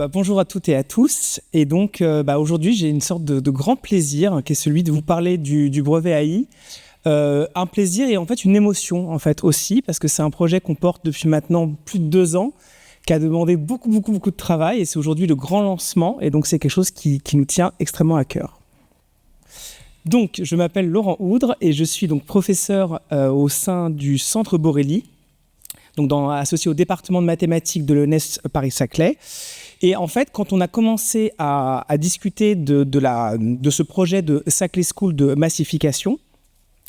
Bonjour à toutes et à tous. Et donc, aujourd'hui, j'ai une sorte de grand plaisir qui est celui de vous parler du brevet AI. Un plaisir et en fait une émotion en fait aussi, parce que c'est un projet qu'on porte depuis maintenant plus de 2 ans, qui a demandé beaucoup de travail, et c'est aujourd'hui le grand lancement. Et donc, c'est quelque chose qui nous tient extrêmement à cœur. Donc, je m'appelle Laurent Houdre et je suis donc professeur au sein du Centre Borelli, donc associé au département de mathématiques de l'ENS Paris-Saclay. Et en fait, quand on a commencé à discuter de ce projet de Saclay School de massification,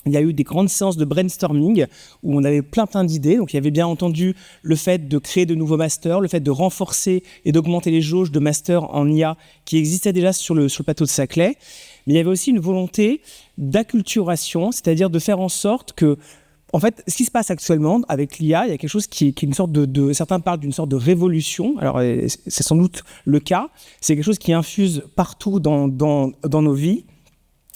il y a eu des grandes séances de brainstorming où on avait plein d'idées. Donc, il y avait bien entendu le fait de créer de nouveaux masters, le fait de renforcer et d'augmenter les jauges de masters en IA qui existaient déjà sur le plateau de Saclay. Mais il y avait aussi une volonté d'acculturation, c'est-à-dire de faire en sorte que, en fait, ce qui se passe actuellement avec l'IA, il y a quelque chose qui est une sorte certains parlent d'une sorte de révolution. Alors, c'est sans doute le cas. C'est quelque chose qui infuse partout dans nos vies.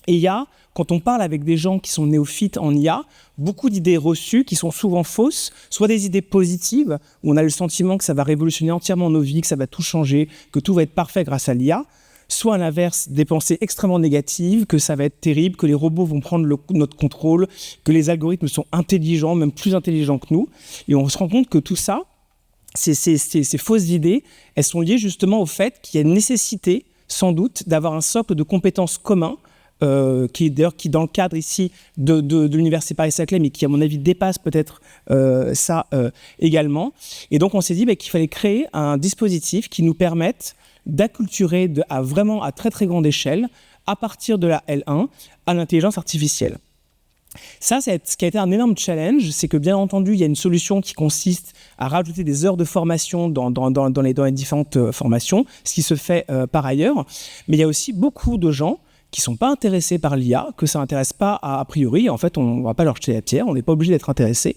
Et il y a, quand on parle avec des gens qui sont néophytes en IA, beaucoup d'idées reçues qui sont souvent fausses, soit des idées positives, où on a le sentiment que ça va révolutionner entièrement nos vies, que ça va tout changer, que tout va être parfait grâce à l'IA, soit à l'inverse, des pensées extrêmement négatives, que ça va être terrible, que les robots vont prendre notre contrôle, que les algorithmes sont intelligents, même plus intelligents que nous. Et on se rend compte que tout ça, ces fausses idées, elles sont liées justement au fait qu'il y a une nécessité, sans doute, d'avoir un socle de compétences communs, qui dans le cadre ici de l'Université Paris-Saclay, mais qui à mon avis dépasse peut-être ça également. Et donc on s'est dit qu'il fallait créer un dispositif qui nous permette d'acculturer vraiment à très grande échelle, à partir de la L1, à l'intelligence artificielle. Ça, c'est ce qui a été un énorme challenge, c'est que bien entendu, il y a une solution qui consiste à rajouter des heures de formation dans les différentes formations, ce qui se fait par ailleurs, mais il y a aussi beaucoup de gens qui ne sont pas intéressés par l'IA, que ça n'intéresse pas a priori. En fait, on ne va pas leur jeter la pierre, on n'est pas obligé d'être intéressé.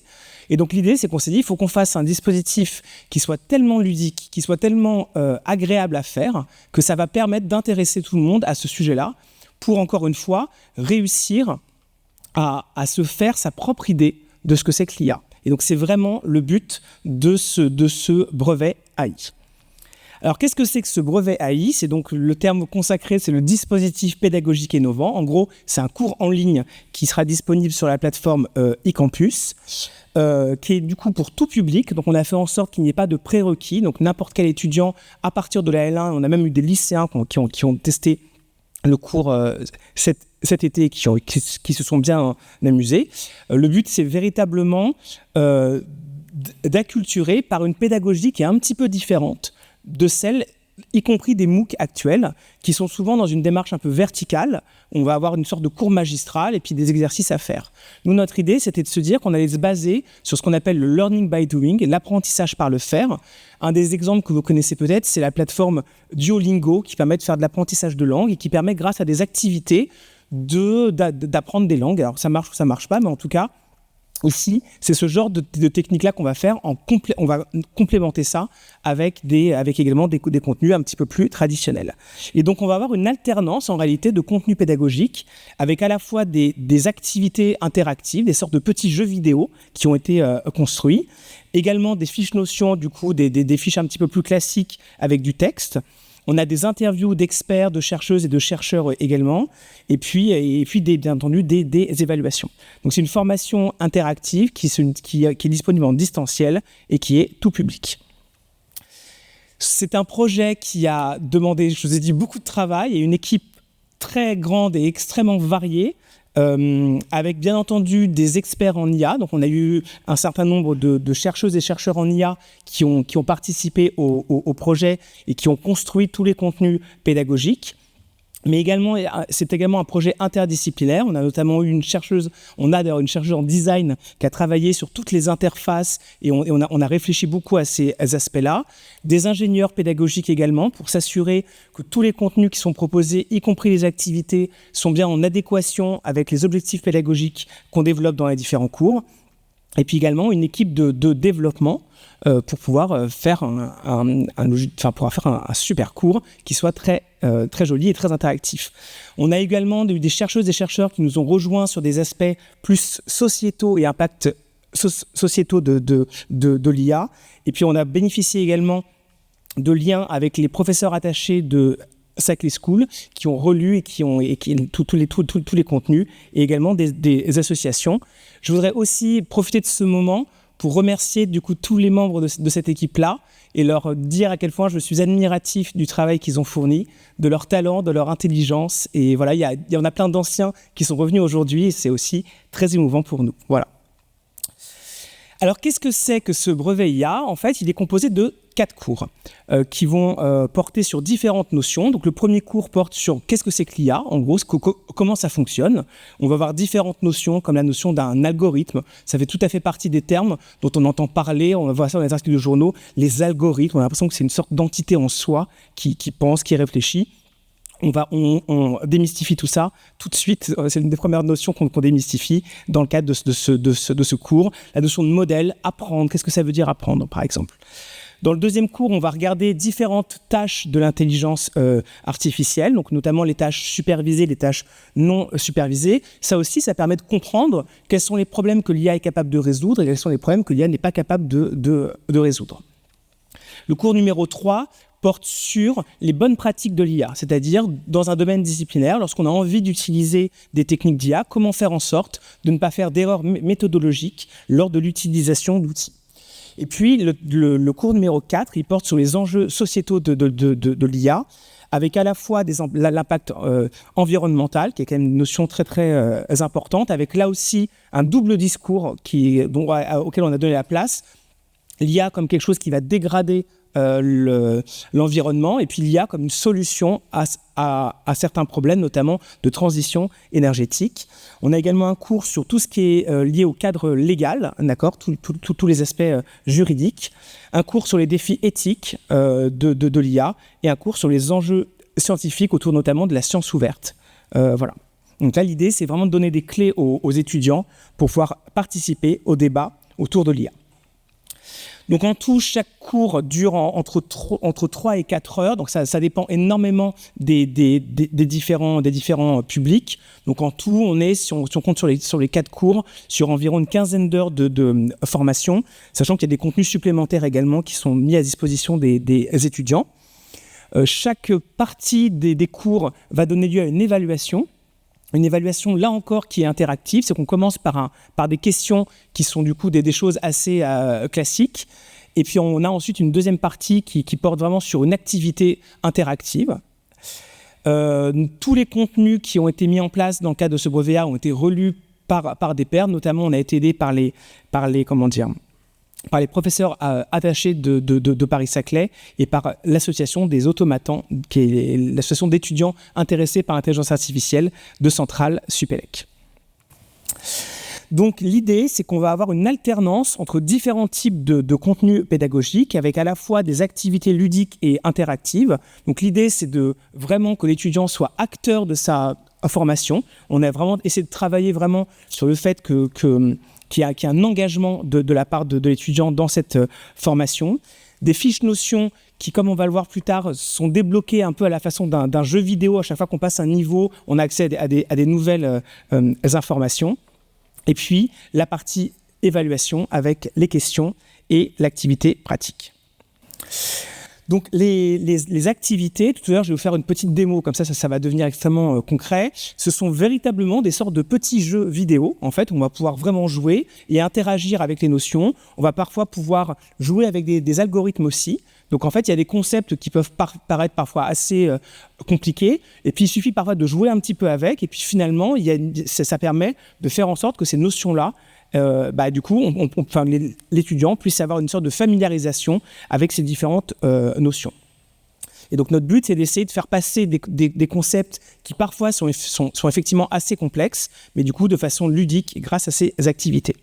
Et donc l'idée, c'est qu'on s'est dit, il faut qu'on fasse un dispositif qui soit tellement ludique, qui soit tellement agréable à faire, que ça va permettre d'intéresser tout le monde à ce sujet-là, pour encore une fois, réussir à se faire sa propre idée de ce que c'est que l'IA. Et donc c'est vraiment le but de ce brevet AI. Alors, qu'est-ce que c'est que ce brevet AI ? C'est donc le terme consacré, c'est le dispositif pédagogique innovant. En gros, c'est un cours en ligne qui sera disponible sur la plateforme eCampus, qui est du coup pour tout public. Donc, on a fait en sorte qu'il n'y ait pas de prérequis. Donc, n'importe quel étudiant, à partir de la L1, on a même eu des lycéens qui ont testé le cours cet été, qui se sont bien amusés. Le but, c'est véritablement d'acculturer par une pédagogie qui est un petit peu différente de celles, y compris des MOOC actuels, qui sont souvent dans une démarche un peu verticale. On va avoir une sorte de cours magistral et puis des exercices à faire. Nous, notre idée, c'était de se dire qu'on allait se baser sur ce qu'on appelle le learning by doing, l'apprentissage par le faire. Un des exemples que vous connaissez peut-être, c'est la plateforme Duolingo, qui permet de faire de l'apprentissage de langue et qui permet, grâce à des activités, d'apprendre des langues. Alors, ça marche ou ça marche pas, mais en tout cas, ici, c'est ce genre de technique-là qu'on va faire. On va complémenter ça avec également des contenus un petit peu plus traditionnels. Et donc, on va avoir une alternance en réalité de contenus pédagogiques avec à la fois des activités interactives, des sortes de petits jeux vidéo qui ont été construits, également des fiches notions, du coup, des fiches un petit peu plus classiques avec du texte. On a des interviews d'experts, de chercheuses et de chercheurs également, et puis bien entendu des évaluations. Donc c'est une formation interactive qui est disponible en distanciel et qui est tout public. C'est un projet qui a demandé, je vous ai dit, beaucoup de travail et une équipe très grande et extrêmement variée, avec bien entendu des experts en IA. Donc on a eu un certain nombre de chercheuses et chercheurs en IA qui ont participé au projet et qui ont construit tous les contenus pédagogiques. Mais également, c'est également un projet interdisciplinaire. On a notamment eu une chercheuse en design qui a travaillé sur toutes les interfaces et on a réfléchi beaucoup à ces aspects-là. Des ingénieurs pédagogiques également pour s'assurer que tous les contenus qui sont proposés, y compris les activités, sont bien en adéquation avec les objectifs pédagogiques qu'on développe dans les différents cours. Et puis également une équipe de développement pour pouvoir faire un super cours qui soit très joli et très interactif. On a également eu des chercheuses et chercheurs qui nous ont rejoints sur des aspects plus sociétaux et impacts sociétaux de l'IA. Et puis on a bénéficié également de lien avec les professeurs attachés de Saclay School qui ont relu et qui tous les contenus, et également des associations. Je voudrais aussi profiter de ce moment pour remercier du coup tous les membres de cette équipe-là et leur dire à quel point je suis admiratif du travail qu'ils ont fourni, de leur talent, de leur intelligence. Et voilà, il y en a plein d'anciens qui sont revenus aujourd'hui et c'est aussi très émouvant pour nous. Voilà. Alors, qu'est-ce que c'est que ce brevet IA ? En fait, il est composé de 4 cours qui vont porter sur différentes notions. Donc, le premier cours porte sur qu'est-ce que c'est que l'IA, en gros, comment ça fonctionne. On va voir différentes notions, comme la notion d'un algorithme. Ça fait tout à fait partie des termes dont on entend parler. On va voir ça dans les articles de journaux. Les algorithmes, on a l'impression que c'est une sorte d'entité en soi qui pense, qui réfléchit. On démystifie tout ça tout de suite. C'est une des premières notions qu'on démystifie dans le cadre de ce cours. La notion de modèle, apprendre. Qu'est-ce que ça veut dire apprendre, par exemple ? Dans le deuxième cours, on va regarder différentes tâches de l'intelligence artificielle, donc notamment les tâches supervisées, les tâches non supervisées. Ça aussi, ça permet de comprendre quels sont les problèmes que l'IA est capable de résoudre et quels sont les problèmes que l'IA n'est pas capable de résoudre. Le cours numéro 3 porte sur les bonnes pratiques de l'IA, c'est-à-dire dans un domaine disciplinaire, lorsqu'on a envie d'utiliser des techniques d'IA, comment faire en sorte de ne pas faire d'erreurs méthodologiques lors de l'utilisation d'outils. Et puis, le cours numéro 4, il porte sur les enjeux sociétaux de l'IA, avec à la fois l'impact environnemental, qui est quand même une notion très, très importante, avec là aussi un double discours auquel on a donné la place. L'IA comme quelque chose qui va dégrader l'environnement, et puis l'IA comme une solution à certains problèmes, notamment de transition énergétique. On a également un cours sur tout ce qui est lié au cadre légal, d'accord, tous les aspects juridiques, un cours sur les défis éthiques de l'IA, et un cours sur les enjeux scientifiques autour notamment de la science ouverte. Voilà. Donc là, l'idée, c'est vraiment de donner des clés aux étudiants pour pouvoir participer au débat autour de l'IA. Donc en tout, chaque cours dure entre 3 et 4 heures. Donc ça dépend énormément des différents publics. Donc en tout, on est, si on compte sur les 4 cours, sur environ une quinzaine d'heures de formation, sachant qu'il y a des contenus supplémentaires également qui sont mis à disposition des étudiants. Chaque partie des cours va donner lieu à une évaluation. Une évaluation, là encore, qui est interactive, c'est qu'on commence par des questions qui sont du coup des choses assez classiques. Et puis on a ensuite une deuxième partie qui porte vraiment sur une activité interactive. Tous les contenus qui ont été mis en place dans le cadre de ce brevet A ont été relus par des pairs. Notamment, on a été aidé par les professeurs attachés de Paris-Saclay et par l'association des automatants, qui est l'association d'étudiants intéressés par l'intelligence artificielle de Centrale Supélec. Donc l'idée, c'est qu'on va avoir une alternance entre différents types de contenus pédagogiques avec à la fois des activités ludiques et interactives. Donc l'idée, c'est de vraiment que l'étudiant soit acteur de sa formation. On a vraiment essayé de travailler vraiment sur le fait qu'il y a un engagement de la part de l'étudiant dans cette formation. Des fiches notions qui, comme on va le voir plus tard, sont débloquées un peu à la façon d'un jeu vidéo. À chaque fois qu'on passe un niveau, on a accès à des nouvelles informations. Et puis, la partie évaluation avec les questions et l'activité pratique. Donc, les activités, tout à l'heure, je vais vous faire une petite démo, comme ça va devenir extrêmement concret. Ce sont véritablement des sortes de petits jeux vidéo, en fait, où on va pouvoir vraiment jouer et interagir avec les notions. On va parfois pouvoir jouer avec des algorithmes aussi. Donc, en fait, il y a des concepts qui peuvent paraître parfois assez compliqués. Et puis, il suffit parfois de jouer un petit peu avec. Et puis, finalement, ça permet de faire en sorte que ces notions-là, du coup, l'étudiant puisse avoir une sorte de familiarisation avec ces différentes notions. Et donc, notre but, c'est d'essayer de faire passer des concepts qui parfois sont effectivement assez complexes, mais du coup, de façon ludique grâce à ces activités.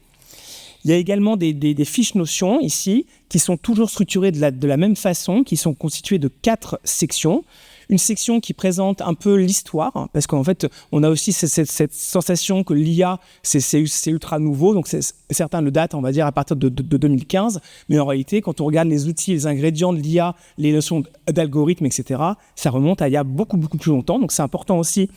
Il y a également des fiches notions ici qui sont toujours structurées de la même façon, qui sont constituées de 4 sections. Une section qui présente un peu l'histoire, parce qu'en fait, on a aussi cette sensation que l'IA, c'est ultra nouveau, donc certains le datent, on va dire, à partir de 2015, mais en réalité, quand on regarde les outils, les ingrédients de l'IA, les notions d'algorithmes, etc., ça remonte à il y a beaucoup, beaucoup plus longtemps. Donc, c'est important aussi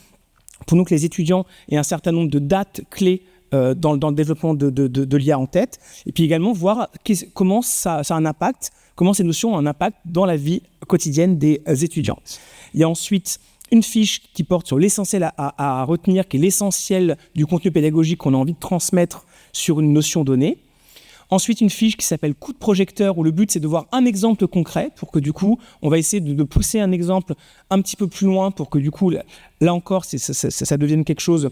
pour nous que les étudiants aient un certain nombre de dates clés dans le développement de l'IA en tête, et puis également voir comment ça a un impact, comment ces notions ont un impact dans la vie quotidienne des étudiants. Il y a ensuite une fiche qui porte sur l'essentiel à retenir, qui est l'essentiel du contenu pédagogique qu'on a envie de transmettre sur une notion donnée. Ensuite, une fiche qui s'appelle coup de projecteur, où le but, c'est de voir un exemple concret pour que, du coup, on va essayer de pousser un exemple un petit peu plus loin pour que, du coup, là encore, ça devienne quelque chose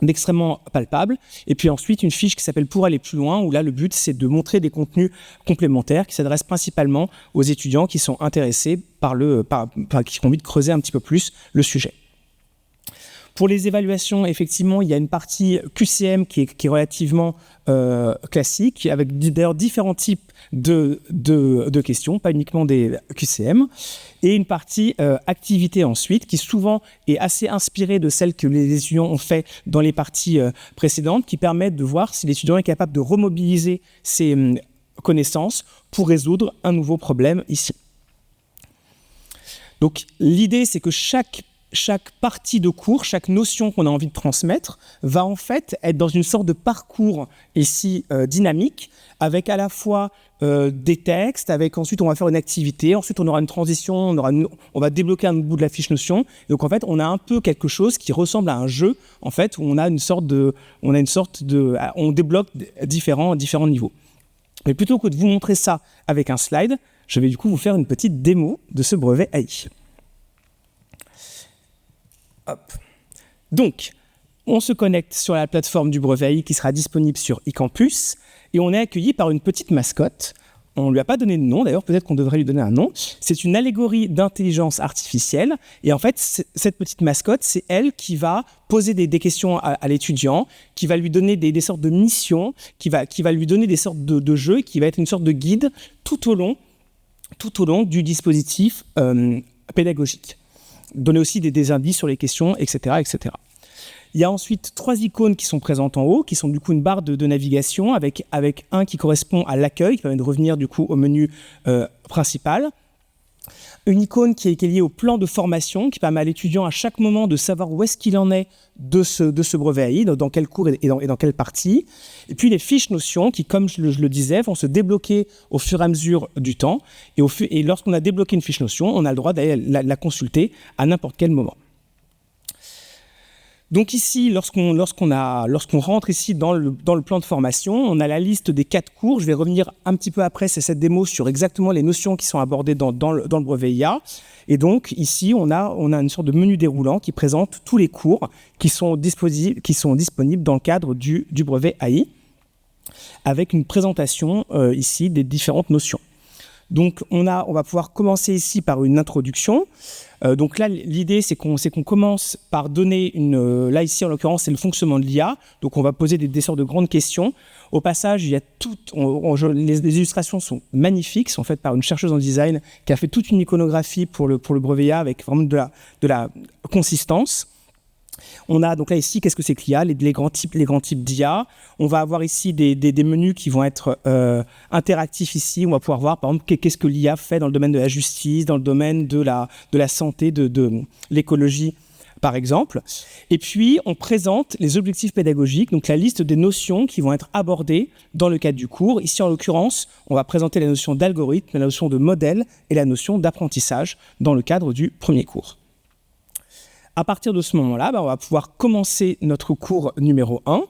d'extrêmement palpable. Et puis ensuite, une fiche qui s'appelle pour aller plus loin, où là, le but, c'est de montrer des contenus complémentaires qui s'adressent principalement aux étudiants qui sont intéressés qui ont envie de creuser un petit peu plus le sujet. Pour les évaluations, effectivement, il y a une partie QCM qui est relativement classique, avec d'ailleurs différents types de questions, pas uniquement des QCM, et une partie activité ensuite, qui souvent est assez inspirée de celle que les étudiants ont fait dans les parties précédentes, qui permettent de voir si l'étudiant est capable de remobiliser ses connaissances pour résoudre un nouveau problème ici. Donc l'idée, c'est que chaque partie de cours, chaque notion qu'on a envie de transmettre va en fait être dans une sorte de parcours ici dynamique, avec à la fois des textes, avec ensuite on va faire une activité, ensuite on aura une transition, on va débloquer un bout de la fiche notion. Donc en fait on a un peu quelque chose qui ressemble à un jeu en fait, où on débloque différents niveaux. Mais plutôt que de vous montrer ça avec un slide, je vais du coup vous faire une petite démo de ce brevet AI. Hop. Donc, on se connecte sur la plateforme du brevet AI qui sera disponible sur eCampus et on est accueilli par une petite mascotte. On ne lui a pas donné de nom, d'ailleurs, peut-être qu'on devrait lui donner un nom. C'est une allégorie d'intelligence artificielle et en fait, cette petite mascotte, c'est elle qui va poser des questions à l'étudiant, qui va lui donner des sortes de missions, qui va lui donner des sortes de jeux, qui va être une sorte de guide tout au long du dispositif pédagogique. Donner aussi des indices sur les questions, etc., etc. Il y a ensuite 3 icônes qui sont présentes en haut, qui sont du coup une barre de navigation avec un qui correspond à l'accueil, qui permet de revenir du coup au menu principal. Une icône qui est liée au plan de formation, qui permet à l'étudiant à chaque moment de savoir où est-ce qu'il en est de ce brevet AI, dans quel cours et dans quelle partie. Et puis les fiches notions qui, comme je le disais, vont se débloquer au fur et à mesure du temps. Et lorsqu'on a débloqué une fiche notion, on a le droit d'aller la consulter à n'importe quel moment. Donc ici, lorsqu'on rentre ici dans le plan de formation, on a la liste des 4 cours. Je vais revenir un petit peu après cette démo sur exactement les notions qui sont abordées dans le brevet IA. Et donc ici, on a une sorte de menu déroulant qui présente tous les cours qui sont disponibles dans le cadre du brevet AI, avec une présentation ici des différentes notions. Donc on va pouvoir commencer ici par une introduction. Donc là, l'idée, c'est qu'on commence par donner là ici, en l'occurrence, c'est le fonctionnement de l'IA. Donc on va poser des sortes de grandes questions. Au passage, il y a les illustrations sont magnifiques, sont faites par une chercheuse en design qui a fait toute une iconographie pour le brevet IA avec vraiment de la consistance. On a donc là ici, qu'est-ce que c'est que l'IA, les grands types d'IA. On va avoir ici des menus qui vont être interactifs ici. On va pouvoir voir par exemple qu'est-ce que l'IA fait dans le domaine de la justice, dans le domaine de la santé, de l'écologie par exemple. Et puis on présente les objectifs pédagogiques, donc la liste des notions qui vont être abordées dans le cadre du cours. Ici en l'occurrence, on va présenter la notion d'algorithme, la notion de modèle et la notion d'apprentissage dans le cadre du premier cours. À partir de ce moment-là, on va pouvoir commencer notre cours numéro 1.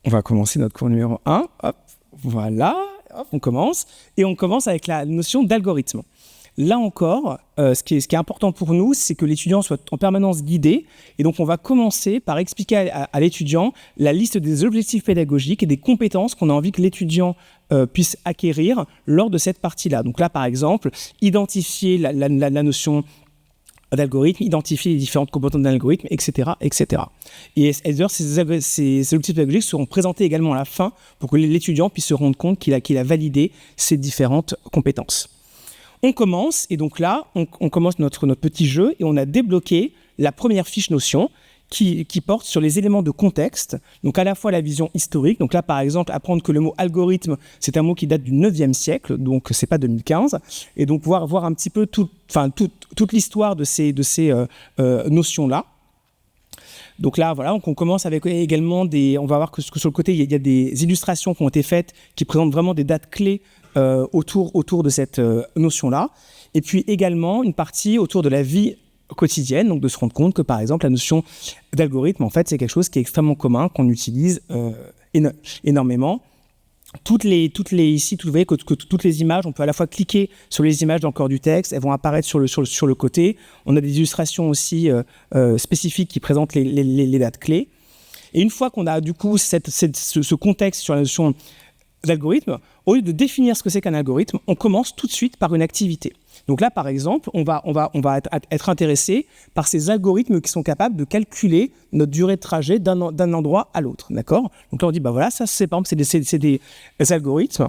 On va commencer notre cours numéro 1. Hop, voilà, hop, on commence. Et on commence avec la notion d'algorithme. Là encore, ce qui est important pour nous, c'est que l'étudiant soit en permanence guidé. Et donc, on va commencer par expliquer à l'étudiant la liste des objectifs pédagogiques et des compétences qu'on a envie que l'étudiant puisse acquérir lors de cette partie-là. Donc là, par exemple, identifier la notion d'algorithme, identifier les différentes composantes d'un algorithme, etc., etc. Et d'ailleurs, ces objectifs pédagogiques seront présentés également à la fin pour que l'étudiant puisse se rendre compte qu'il a validé ces différentes compétences. On commence, et donc là, on commence notre petit jeu et on a débloqué la première fiche notion qui porte sur les éléments de contexte, donc à la fois la vision historique. Donc là, par exemple, apprendre que le mot algorithme, c'est un mot qui date du 9e siècle, donc c'est pas 2015, et donc voir un petit peu toute l'histoire de ces notions-là. Donc là, voilà, donc on commence avec également on va voir que sur le côté, il y a des illustrations qui ont été faites qui présentent vraiment des dates clés autour de cette notion-là. Et puis également une partie autour de la vie quotidienne, donc de se rendre compte que par exemple la notion d'algorithme, en fait, c'est quelque chose qui est extrêmement commun, qu'on utilise énormément. Ici, vous voyez que toutes les images, on peut à la fois cliquer sur les images dans le corps du texte, elles vont apparaître sur le côté. On a des illustrations aussi spécifiques qui présentent les dates clés. Et une fois qu'on a du coup ce contexte sur la notion d'algorithme, au lieu de définir ce que c'est qu'un algorithme, on commence tout de suite par une activité. Donc là, par exemple, on va être intéressé par ces algorithmes qui sont capables de calculer notre durée de trajet d'un endroit à l'autre, d'accord ? Donc là, on dit, voilà, ça, c'est par exemple, c'est des algorithmes.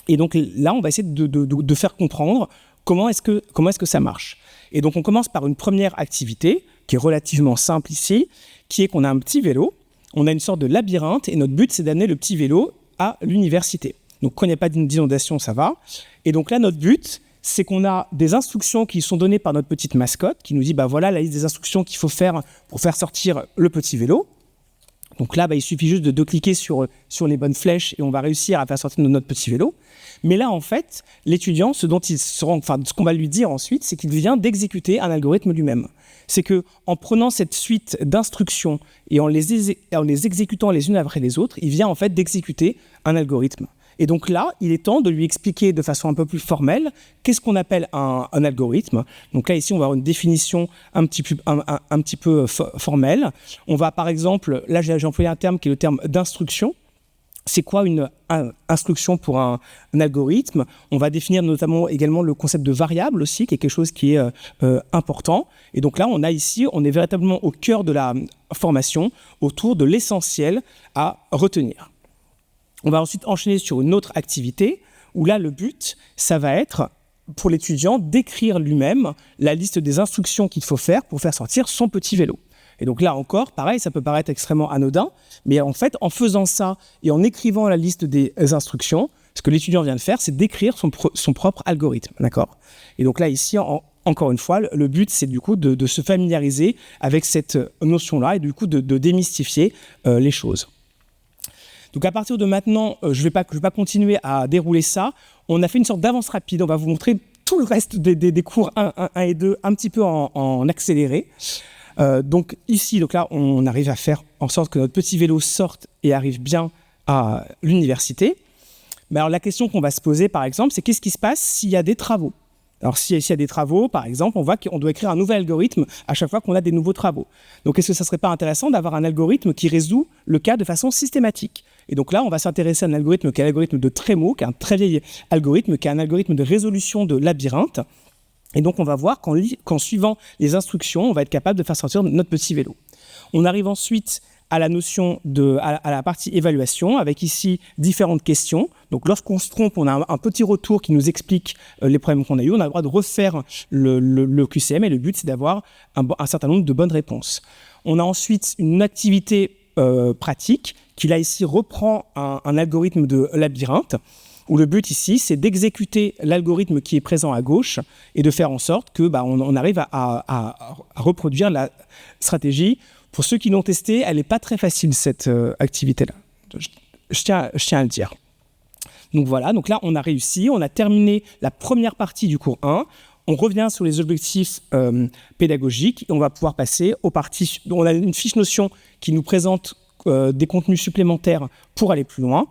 Et donc là, on va essayer de faire comprendre comment est-ce que ça marche. Et donc, on commence par une première activité qui est relativement simple ici, qui est qu'on a un petit vélo, on a une sorte de labyrinthe, et notre but, c'est d'amener le petit vélo à l'université. Donc, quand il n'y a pas d'inondation, ça va. Et donc là, notre but, c'est qu'on a des instructions qui sont données par notre petite mascotte, qui nous dit, voilà la liste des instructions qu'il faut faire pour faire sortir le petit vélo. Donc là, il suffit juste de cliquer sur les bonnes flèches et on va réussir à faire sortir notre petit vélo. Mais là, en fait, l'étudiant, ce qu'on va lui dire ensuite, c'est qu'il vient d'exécuter un algorithme lui-même. C'est qu'en prenant cette suite d'instructions et en les exécutant les unes après les autres, il vient en fait d'exécuter un algorithme. Et donc là, il est temps de lui expliquer de façon un peu plus formelle qu'est-ce qu'on appelle un algorithme. Donc là, ici, on va avoir une définition un petit peu formelle. On va, par exemple, là, j'ai employé un terme qui est le terme d'instruction. C'est quoi une instruction pour un algorithme ? On va définir notamment également le concept de variable aussi, qui est quelque chose qui est important. Et donc là, on est véritablement au cœur de la formation, autour de l'essentiel à retenir. On va ensuite enchaîner sur une autre activité où là, le but, ça va être pour l'étudiant d'écrire lui-même la liste des instructions qu'il faut faire pour faire sortir son petit vélo. Et donc là encore, pareil, ça peut paraître extrêmement anodin, mais en fait, en faisant ça et en écrivant la liste des instructions, ce que l'étudiant vient de faire, c'est d'écrire son propre algorithme, d'accord ? Et donc là, ici, encore une fois, le but, c'est du coup de se familiariser avec cette notion-là et du coup de démystifier les choses. Donc à partir de maintenant, je vais pas continuer à dérouler ça. On a fait une sorte d'avance rapide. On va vous montrer tout le reste des cours 1 et 2 un petit peu en accéléré. Donc ici, là, on arrive à faire en sorte que notre petit vélo sorte et arrive bien à l'université. Mais alors la question qu'on va se poser, par exemple, c'est qu'est-ce qui se passe s'il y a des travaux ? Alors, s'il y a des travaux, par exemple, on voit qu'on doit écrire un nouvel algorithme à chaque fois qu'on a des nouveaux travaux. Donc, est-ce que ça ne serait pas intéressant d'avoir un algorithme qui résout le cas de façon systématique ? Et donc là, on va s'intéresser à un algorithme qui est l'algorithme de Trémo, qui est un très vieil algorithme, qui est un algorithme de résolution de labyrinthe. Et donc, on va voir qu'en suivant les instructions, on va être capable de faire sortir notre petit vélo. On arrive ensuite à la notion à la partie évaluation, avec ici différentes questions. Donc, lorsqu'on se trompe, on a un petit retour qui nous explique les problèmes qu'on a eu. On a le droit de refaire le QCM et le but, c'est d'avoir un certain nombre de bonnes réponses. On a ensuite une activité pratique qui, là, ici, reprend un algorithme de labyrinthe, où le but ici, c'est d'exécuter l'algorithme qui est présent à gauche et de faire en sorte que on arrive à reproduire la stratégie. Pour ceux qui l'ont testé, elle n'est pas très facile, cette activité-là. Je tiens à le dire. Donc voilà, donc là, on a réussi. On a terminé la première partie du cours 1. On revient sur les objectifs pédagogiques et on va pouvoir passer aux parties. On a une fiche notion qui nous présente des contenus supplémentaires pour aller plus loin.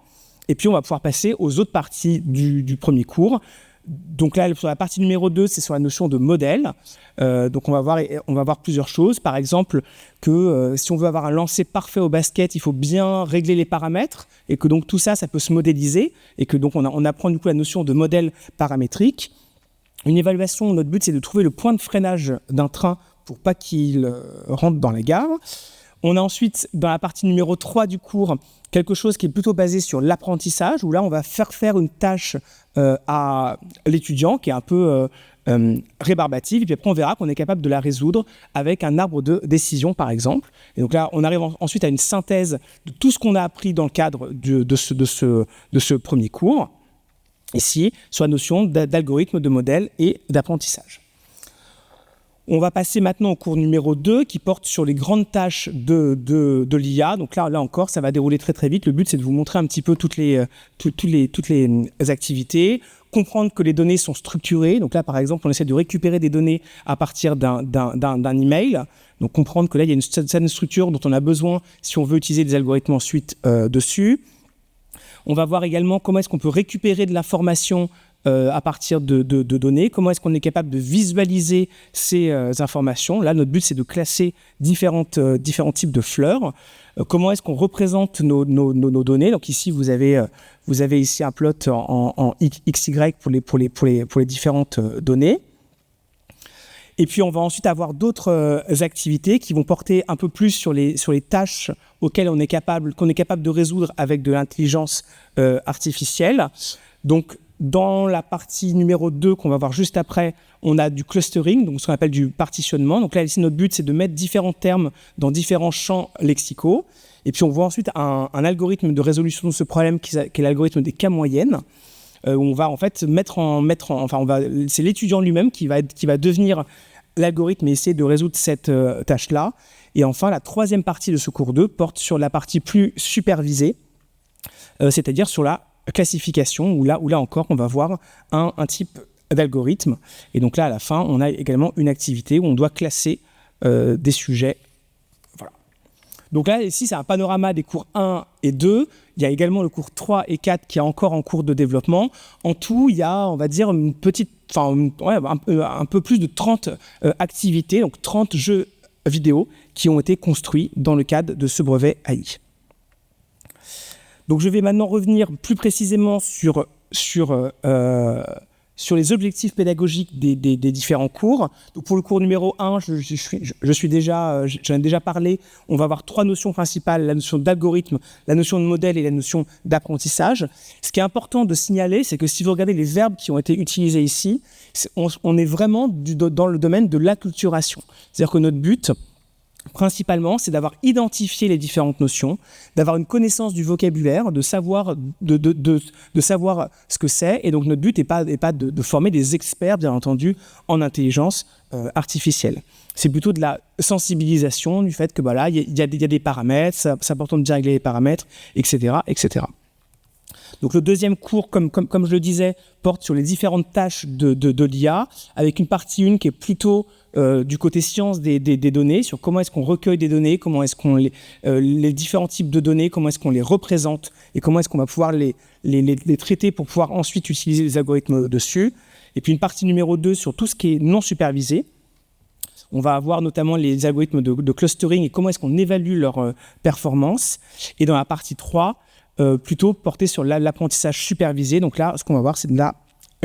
Et puis, on va pouvoir passer aux autres parties du premier cours. Donc là, sur la partie numéro 2, c'est sur la notion de modèle. Donc, on va voir plusieurs choses. Par exemple, que si on veut avoir un lancer parfait au basket, il faut bien régler les paramètres et que donc tout ça, ça peut se modéliser et que donc on apprend du coup la notion de modèle paramétrique. Une évaluation, notre but, c'est de trouver le point de freinage d'un train pour pas qu'il rentre dans la gare. On a ensuite, dans la partie numéro 3 du cours, quelque chose qui est plutôt basé sur l'apprentissage, où là, on va faire une tâche à l'étudiant qui est un peu rébarbative, et puis après, on verra qu'on est capable de la résoudre avec un arbre de décision, par exemple. Et donc là, on arrive ensuite à une synthèse de tout ce qu'on a appris dans le cadre de ce premier cours, ici, sur la notion d'algorithme, de modèle et d'apprentissage. On va passer maintenant au cours numéro 2 qui porte sur les grandes tâches de l'IA. Donc là encore, ça va dérouler très très vite. Le but, c'est de vous montrer un petit peu toutes les activités, comprendre que les données sont structurées. Donc là, par exemple, on essaie de récupérer des données à partir d'un email. Donc comprendre que là, il y a une certaine structure dont on a besoin si on veut utiliser des algorithmes ensuite dessus. On va voir également comment est-ce qu'on peut récupérer de l'information à partir de données, comment est-ce qu'on est capable de visualiser ces informations. Là, notre but, c'est de classer différents types de fleurs. Comment est-ce qu'on représente nos données. Donc ici, vous avez ici un plot en XY pour les différentes données. Et puis, on va ensuite avoir d'autres activités qui vont porter un peu plus sur les tâches auxquelles qu'on est capable de résoudre avec de l'intelligence artificielle. Donc, dans la partie numéro 2 qu'on va voir juste après, on a du clustering, donc ce qu'on appelle du partitionnement. Donc là, ici, notre but, c'est de mettre différents termes dans différents champs lexicaux. Et puis, on voit ensuite un algorithme de résolution de ce problème qui est l'algorithme des cas moyennes. Où on va en fait c'est l'étudiant lui-même qui va devenir l'algorithme et essayer de résoudre cette tâche-là. Et enfin, la troisième partie de ce cours 2 porte sur la partie plus supervisée, c'est-à-dire sur la classification, où là encore, on va voir un type d'algorithme. Et donc là, à la fin, on a également une activité où on doit classer des sujets. Voilà. Donc là, ici, c'est un panorama des cours 1 et 2. Il y a également le cours 3 et 4 qui est encore en cours de développement. En tout, il y a, on va dire, un peu plus de 30 activités, donc 30 jeux vidéo qui ont été construits dans le cadre de ce brevet AI. Donc je vais maintenant revenir plus précisément sur les objectifs pédagogiques des différents cours. Donc pour le cours numéro 1, j'en ai déjà parlé. On va avoir 3 notions principales, la notion d'algorithme, la notion de modèle et la notion d'apprentissage. Ce qui est important de signaler, c'est que si vous regardez les verbes qui ont été utilisés ici, on est vraiment dans le domaine de l'acculturation. C'est-à-dire que notre but, principalement, c'est d'avoir identifié les différentes notions, d'avoir une connaissance du vocabulaire, de savoir ce que c'est. Et donc, notre but n'est pas de former des experts, bien entendu, en intelligence artificielle. C'est plutôt de la sensibilisation du fait que voilà, il y a des paramètres, c'est important de bien régler les paramètres, etc., etc. Donc le deuxième cours, comme je le disais, porte sur les différentes tâches de l'IA, avec une partie 1 qui est plutôt du côté science des données, sur comment est-ce qu'on recueille des données, comment est-ce qu'on les différents types de données, comment est-ce qu'on les représente et comment est-ce qu'on va pouvoir les traiter pour pouvoir ensuite utiliser les algorithmes dessus. Et puis une partie numéro 2 sur tout ce qui est non supervisé. On va avoir notamment les algorithmes de clustering et comment est-ce qu'on évalue leur performance. Et dans la partie 3, plutôt porté sur l'apprentissage supervisé. Donc là, ce qu'on va voir, c'est de la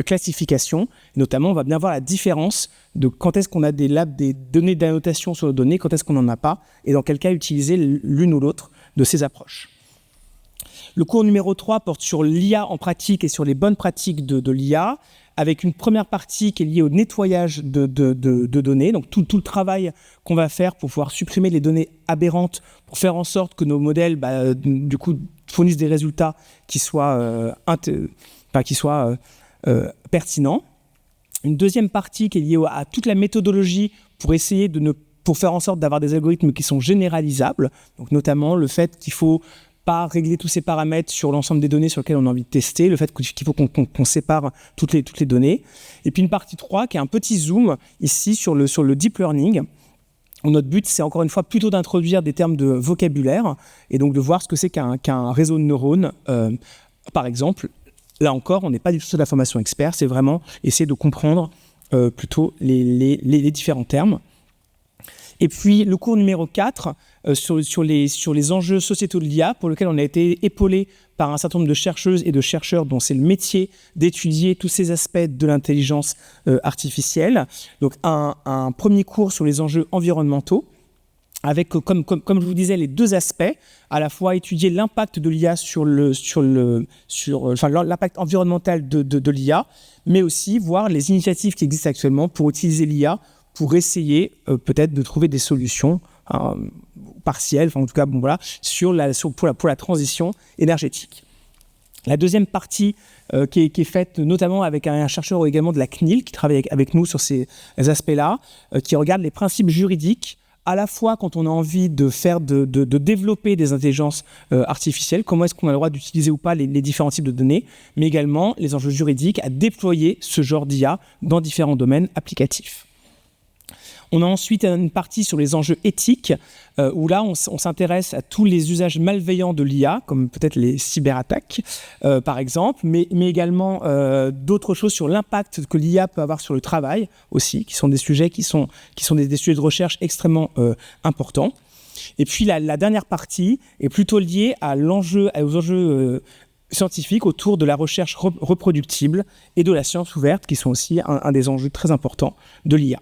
classification. Et notamment, on va bien voir la différence de quand est-ce qu'on a des données d'annotation sur nos données, quand est-ce qu'on n'en a pas, et dans quel cas utiliser l'une ou l'autre de ces approches. Le cours numéro 3 porte sur l'IA en pratique et sur les bonnes pratiques de l'IA, avec une première partie qui est liée au nettoyage de données, donc tout le travail qu'on va faire pour pouvoir supprimer les données aberrantes, pour faire en sorte que nos modèles, du coup, fournissent des résultats qui soient pertinents. Une deuxième partie qui est liée à toute la méthodologie pour essayer pour faire en sorte d'avoir des algorithmes qui sont généralisables, donc notamment le fait qu'il faut pas régler tous ces paramètres sur l'ensemble des données sur lesquelles on a envie de tester, le fait qu'il faut qu'on sépare toutes les données. Et puis une partie 3 qui est un petit zoom ici sur le deep learning. Notre but, c'est encore une fois plutôt d'introduire des termes de vocabulaire et donc de voir ce que c'est qu'un réseau de neurones. Par exemple, là encore, on n'est pas du tout sur la formation expert, c'est vraiment essayer de comprendre plutôt les différents termes. Et puis le cours numéro 4 sur les enjeux sociétaux de l'IA, pour lequel on a été épaulé par un certain nombre de chercheuses et de chercheurs dont c'est le métier d'étudier tous ces aspects de l'intelligence artificielle. Donc un premier cours sur les enjeux environnementaux, avec comme je vous disais les deux aspects, à la fois étudier l'impact de l'IA sur l'impact environnemental de l'IA, mais aussi voir les initiatives qui existent actuellement pour utiliser l'IA pour essayer peut-être de trouver des solutions partielles, enfin en tout cas pour la transition énergétique. La deuxième partie qui est faite notamment avec un chercheur également de la CNIL qui travaille avec nous sur ces aspects-là, qui regarde les principes juridiques à la fois quand on a envie de développer des intelligences artificielles, comment est-ce qu'on a le droit d'utiliser ou pas les différents types de données, mais également les enjeux juridiques à déployer ce genre d'IA dans différents domaines applicatifs. On a ensuite une partie sur les enjeux éthiques, où là, on s'intéresse à tous les usages malveillants de l'IA, comme peut-être les cyberattaques, par exemple, mais également d'autres choses sur l'impact que l'IA peut avoir sur le travail aussi, qui sont des sujets qui sont des sujets de recherche extrêmement importants. Et puis la dernière partie est plutôt liée aux enjeux scientifiques autour de la recherche reproductible et de la science ouverte, qui sont aussi un des enjeux très importants de l'IA.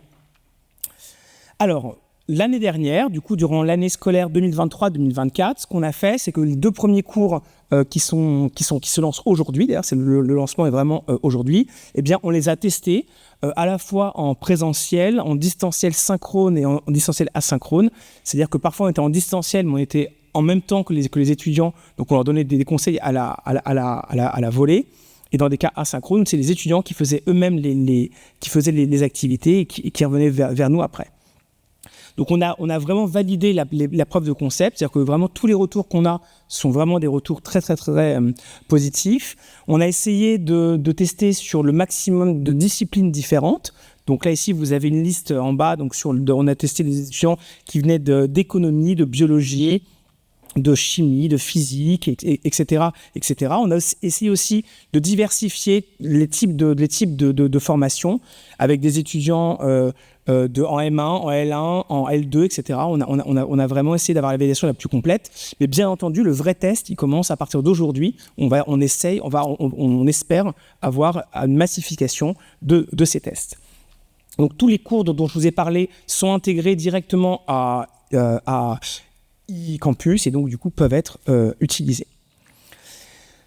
Alors, l'année dernière, du coup, durant l'année scolaire 2023-2024, ce qu'on a fait, c'est que les 2 premiers cours qui se lancent aujourd'hui, d'ailleurs, le lancement est vraiment aujourd'hui, eh bien, on les a testés à la fois en présentiel, en distanciel synchrone et en distanciel asynchrone. C'est-à-dire que parfois, on était en distanciel, mais on était en même temps que les étudiants, donc on leur donnait des conseils à la volée. Et dans des cas asynchrones, c'est les étudiants qui faisaient eux-mêmes qui faisaient les activités et qui revenaient vers nous après. Donc on a vraiment validé la preuve de concept, c'est-à-dire que vraiment tous les retours qu'on a sont vraiment des retours très positifs. On a essayé de tester sur le maximum de disciplines différentes. Donc là ici vous avez une liste en bas, donc on a testé des étudiants qui venaient d'économie, de biologie, de chimie, de physique, etc. On a essayé aussi de diversifier les types de formations avec des étudiants en M1, en L1, en L2, etc. On a vraiment essayé d'avoir la validation la plus complète. Mais bien entendu, le vrai test, il commence à partir d'aujourd'hui. On espère avoir une massification de ces tests. Donc tous les cours dont je vous ai parlé sont intégrés directement à campus et donc du coup peuvent être utilisés.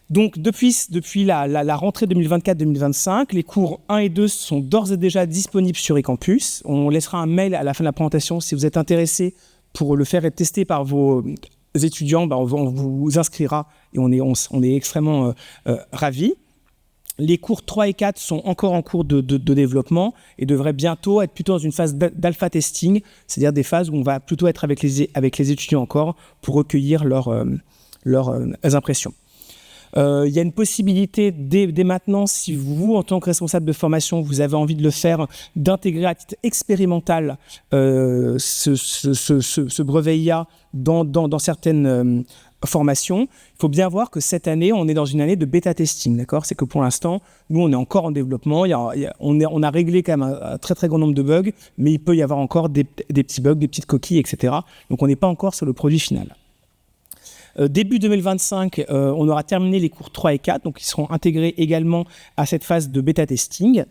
Donc depuis la rentrée 2024-2025, les cours 1 et 2 sont d'ores et déjà disponibles sur eCampus. On laissera un mail à la fin de la présentation si vous êtes intéressé pour le faire être testé par vos étudiants, on vous inscrira et on est extrêmement ravis. Les cours 3 et 4 sont encore en cours de développement et devraient bientôt être plutôt dans une phase d'alpha testing, c'est-à-dire des phases où on va plutôt être avec les étudiants encore pour recueillir leurs impressions. Il y a une possibilité dès maintenant, si vous, en tant que responsable de formation, vous avez envie de le faire, d'intégrer à titre expérimental ce brevet IA dans certaines formation. Il faut bien voir que cette année, on est dans une année de bêta testing, d'accord ? C'est que pour l'instant, nous, on est encore en développement. On a réglé quand même un très très grand nombre de bugs, mais il peut y avoir encore des petits bugs, des petites coquilles, etc. Donc, on n'est pas encore sur le produit final. Début 2025, on aura terminé les cours 3 et 4, donc ils seront intégrés également à cette phase de bêta testing.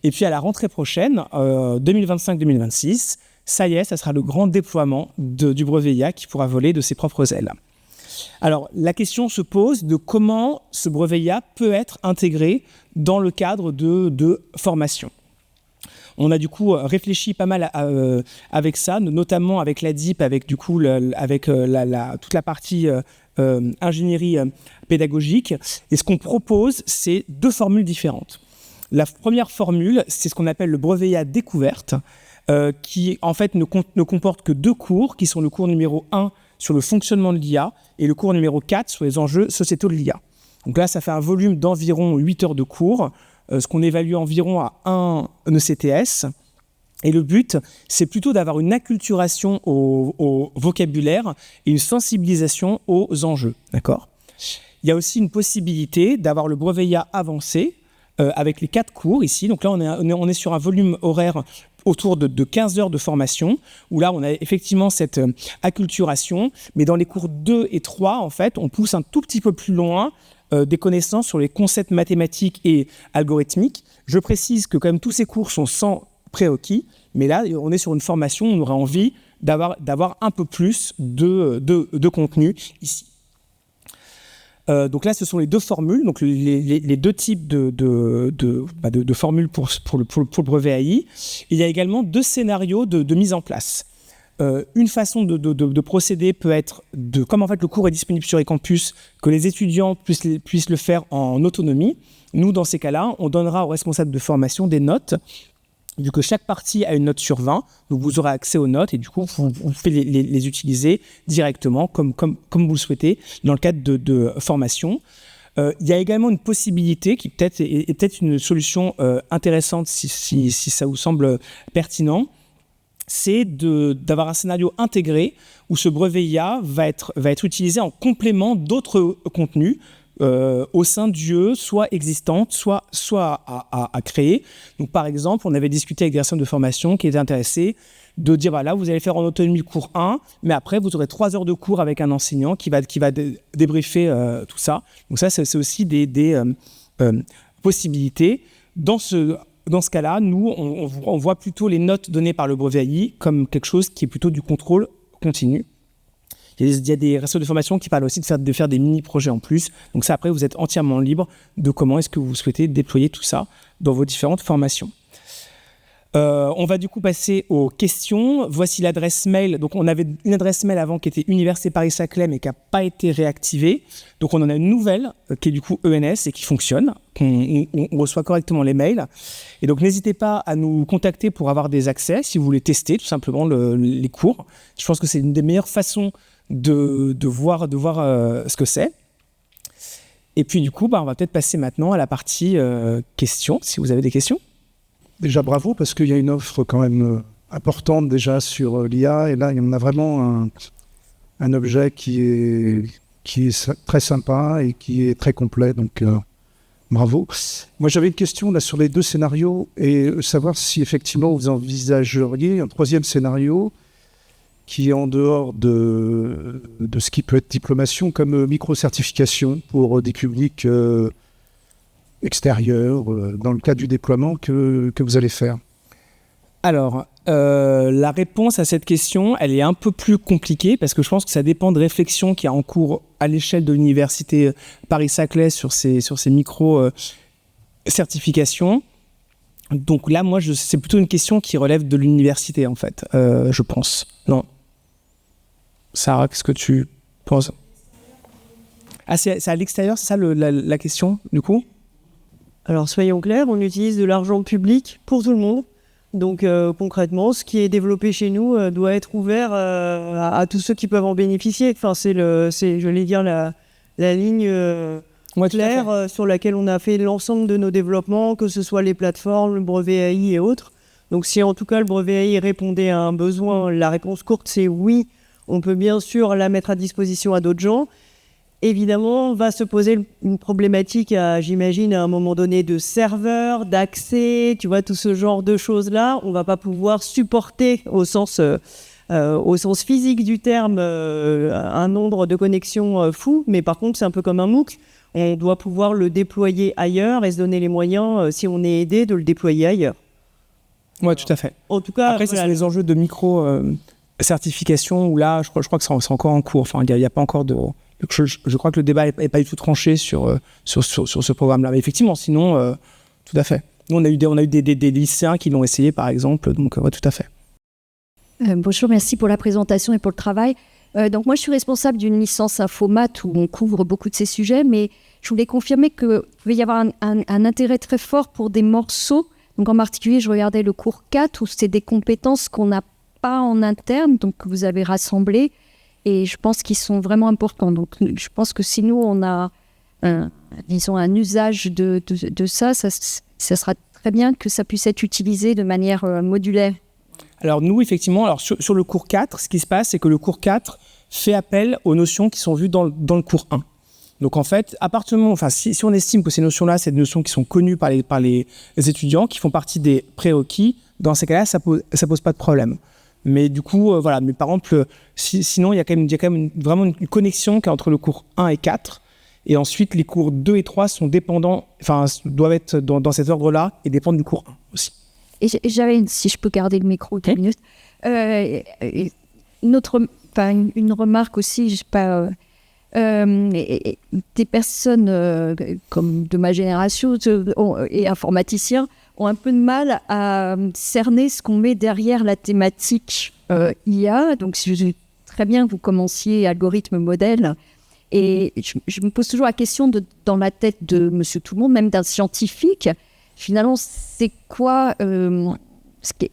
Et puis à la rentrée prochaine, 2025-2026, ça y est, ça sera le grand déploiement du brevet IA qui pourra voler de ses propres ailes. Alors, la question se pose de comment ce brevet IA peut être intégré dans le cadre de formation. On a du coup réfléchi pas mal avec ça, notamment avec la DIP, avec du coup toute la partie ingénierie pédagogique. Et ce qu'on propose, c'est 2 formules différentes. La première formule, c'est ce qu'on appelle le brevet IA découverte, qui en fait ne comporte que 2 cours, qui sont le cours numéro 1 sur le fonctionnement de l'IA et le cours numéro 4 sur les enjeux sociétaux de l'IA. Donc là, ça fait un volume d'environ 8 heures de cours, ce qu'on évalue environ à 1 ECTS. Et le but, c'est plutôt d'avoir une acculturation au vocabulaire et une sensibilisation aux enjeux. D'accord ? Il y a aussi une possibilité d'avoir le brevet IA avancé avec les 4 cours ici. Donc là, on est sur un volume horaire autour de 15 heures de formation, où là, on a effectivement cette acculturation. Mais dans les cours 2 et 3, en fait, on pousse un tout petit peu plus loin des connaissances sur les concepts mathématiques et algorithmiques. Je précise que quand même tous ces cours sont sans prérequis, mais là, on est sur une formation où on aurait envie d'avoir un peu plus de contenu ici. Donc là, ce sont les 2 formules, donc les 2 types de formules pour le brevet AI. Il y a également 2 scénarios de mise en place. Une façon de procéder peut être, comme en fait le cours est disponible sur eCampus, que les étudiants puissent le faire en autonomie. Nous, dans ces cas-là, on donnera aux responsables de formation des notes, vu que chaque partie a une note sur 20, donc vous aurez accès aux notes et du coup, vous pouvez les utiliser directement comme vous le souhaitez dans le cadre de formation. Il y a également une possibilité qui est peut-être une solution intéressante si ça vous semble pertinent, c'est d'avoir un scénario intégré où ce brevet IA va être utilisé en complément d'autres contenus au sein d'UE, soit existantes, soit à créer. Donc, par exemple, on avait discuté avec des personnes de formation qui étaient intéressées de dire, voilà, vous allez faire en autonomie le cours 1, mais après, vous aurez 3 heures de cours avec un enseignant qui va débriefer tout ça. Donc ça, c'est aussi des possibilités. Dans ce cas-là, nous, on voit plutôt les notes données par le brevet AI comme quelque chose qui est plutôt du contrôle continu. Il y a des restos de formation qui parlent aussi de faire des mini-projets en plus. Donc ça, après, vous êtes entièrement libre de comment est-ce que vous souhaitez déployer tout ça dans vos différentes formations. On va du coup passer aux questions. Voici l'adresse mail. Donc on avait une adresse mail avant qui était Université Paris-Saclay mais qui n'a pas été réactivée. Donc on en a une nouvelle qui est du coup ENS et qui fonctionne. On reçoit correctement les mails. Et donc n'hésitez pas à nous contacter pour avoir des accès si vous voulez tester tout simplement les cours. Je pense que c'est une des meilleures façons de voir ce que c'est. Et puis du coup, on va peut-être passer maintenant à la partie questions, si vous avez des questions. Déjà bravo, parce qu'il y a une offre quand même importante déjà sur l'IA, et là on a vraiment un objet qui est très sympa et qui est très complet, donc bravo. Moi j'avais une question là sur les 2 scénarios, et savoir si effectivement vous envisageriez un 3e scénario qui est en dehors de ce qui peut être diplomation, comme micro-certification pour des publics extérieurs, dans le cadre du déploiement que vous allez faire. Alors, la réponse à cette question, elle est un peu plus compliquée parce que je pense que ça dépend de réflexions qu'il y a en cours à l'échelle de l'université Paris-Saclay sur ces micro-certifications. Donc là, moi, c'est plutôt une question qui relève de l'université, en fait, je pense. Non. Sarah, qu'est-ce que tu penses ? Ah, c'est à l'extérieur, c'est ça la question, du coup ? Alors, soyons clairs, on utilise de l'argent public pour tout le monde. Donc, concrètement, ce qui est développé chez nous doit être ouvert à tous ceux qui peuvent en bénéficier. Enfin, je vais dire, la ligne claire sur laquelle on a fait l'ensemble de nos développements, que ce soit les plateformes, le brevet AI et autres. Donc, si en tout cas le brevet AI répondait à un besoin, la réponse courte, c'est oui. On peut bien sûr la mettre à disposition à d'autres gens. Évidemment, va se poser une problématique, j'imagine, à un moment donné de serveur, d'accès, tu vois, tout ce genre de choses-là. On ne va pas pouvoir supporter au sens physique du terme un nombre de connexions fou, mais par contre, c'est un peu comme un MOOC. On doit pouvoir le déployer ailleurs et se donner les moyens, si on est aidé, de le déployer ailleurs. Oui, tout à fait. En tout cas, après, c'est sur les enjeux de micro-certification où là, je crois que c'est encore en cours. Enfin, il n'y a pas encore de... Je crois que le débat n'est pas du tout tranché sur ce programme-là. Mais effectivement, sinon, tout à fait. Nous, on a eu des lycéens qui l'ont essayé, par exemple. Donc, ouais, tout à fait. Bonjour, merci pour la présentation et pour le travail. Donc, moi, je suis responsable d'une licence Infomat où on couvre beaucoup de ces sujets, mais je voulais confirmer qu'il pouvait y avoir un intérêt très fort pour des morceaux. Donc, en particulier, je regardais le cours 4 où c'est des compétences qu'on n'a pas en interne, donc que vous avez rassemblées. Et je pense qu'ils sont vraiment importants. Donc, je pense que si nous, on a un usage de ça sera très bien que ça puisse être utilisé de manière modulaire. Alors, nous, effectivement, sur le cours 4, ce qui se passe, c'est que le cours 4 fait appel aux notions qui sont vues dans le cours 1. Donc, en fait, si on estime que ces notions-là, c'est des notions qui sont connues par les étudiants, qui font partie des prérequis, dans ces cas-là, ça pose pas de problème. Mais du coup, voilà. Mais par exemple, sinon, il y a quand même vraiment une connexion qui est entre le cours 1 et 4. Et ensuite, les cours 2 et 3 sont dépendants, doivent être dans cet ordre-là et dépendent du cours 1 aussi. Et j'avais, si je peux garder le micro 2 minutes, une remarque aussi, et des personnes comme de ma génération et informaticiens ont un peu de mal à cerner ce qu'on met derrière la thématique IA. Donc, je sais très bien que vous commenciez algorithme, modèle. Et je me pose toujours la question dans la tête de monsieur tout le monde, même d'un scientifique, finalement, c'est quoi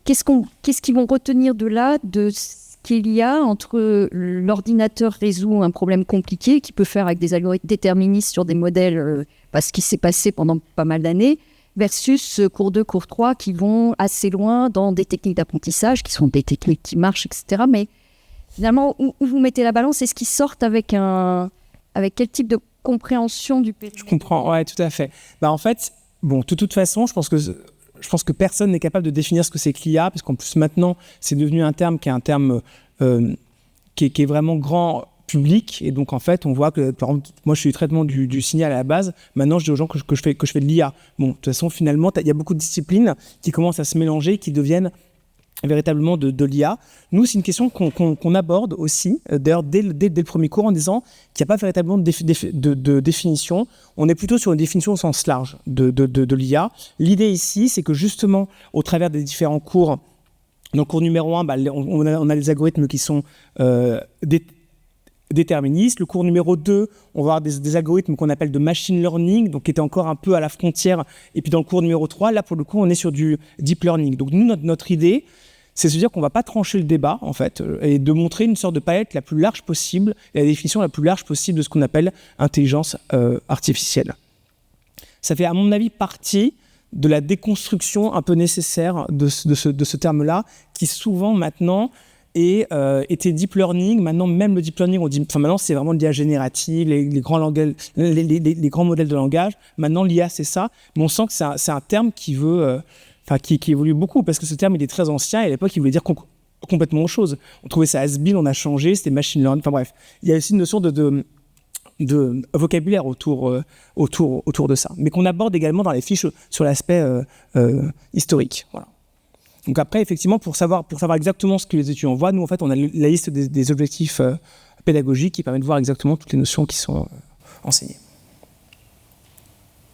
qu'est-ce qu'ils vont retenir de là, de ce qu'il y a entre l'ordinateur résout un problème compliqué qu'il peut faire avec des algorithmes déterministes sur des modèles, parce qu'il s'est passé pendant pas mal d'années, versus cours 2, cours 3 qui vont assez loin dans des techniques d'apprentissage, qui sont des techniques qui marchent, etc. Mais finalement, où vous mettez la balance, est-ce qu'ils sortent avec quel type de compréhension du périmètre? Je comprends, ouais, tout à fait. En fait, bon, de toute façon, je pense que personne n'est capable de définir ce que c'est que l'IA, parce qu'en plus maintenant, c'est devenu un terme qui est un terme qui est vraiment grand public, et donc en fait, on voit que, par exemple, moi je suis du traitement du signal à la base, maintenant je dis aux gens que je fais de l'IA. Bon, de toute façon, finalement, il y a beaucoup de disciplines qui commencent à se mélanger, qui deviennent véritablement de l'IA. Nous, c'est une question qu'on aborde aussi, d'ailleurs, dès le premier cours, en disant qu'il n'y a pas véritablement de définition. On est plutôt sur une définition au sens large de l'IA. L'idée ici, c'est que justement, au travers des différents cours, dans le cours numéro 1, on a les algorithmes qui sont déterministes. Le cours numéro 2, on va avoir des algorithmes qu'on appelle de machine learning, donc qui étaient encore un peu à la frontière. Et puis dans le cours numéro 3, là, pour le coup, on est sur du deep learning. Donc nous, notre idée, c'est de se dire qu'on ne va pas trancher le débat, en fait, et de montrer une sorte de palette la plus large possible, et la définition la plus large possible de ce qu'on appelle intelligence artificielle. Ça fait, à mon avis, partie de la déconstruction un peu nécessaire de ce terme-là, qui souvent, maintenant, était deep learning. Maintenant, même le deep learning, maintenant, c'est vraiment l'IA générative, les grands modèles de langage. Maintenant, l'IA, c'est ça. Mais on sent que c'est un terme qui évolue beaucoup, parce que ce terme, il est très ancien, et à l'époque, il voulait dire complètement autre chose. On trouvait ça has-been, on a changé, c'était machine learning, enfin bref. Il y a aussi une notion de vocabulaire autour de ça, mais qu'on aborde également dans les fiches sur l'aspect historique. Voilà. Donc après, effectivement, pour savoir exactement ce que les étudiants voient, nous, en fait, on a la liste des objectifs pédagogiques qui permettent de voir exactement toutes les notions qui sont enseignées.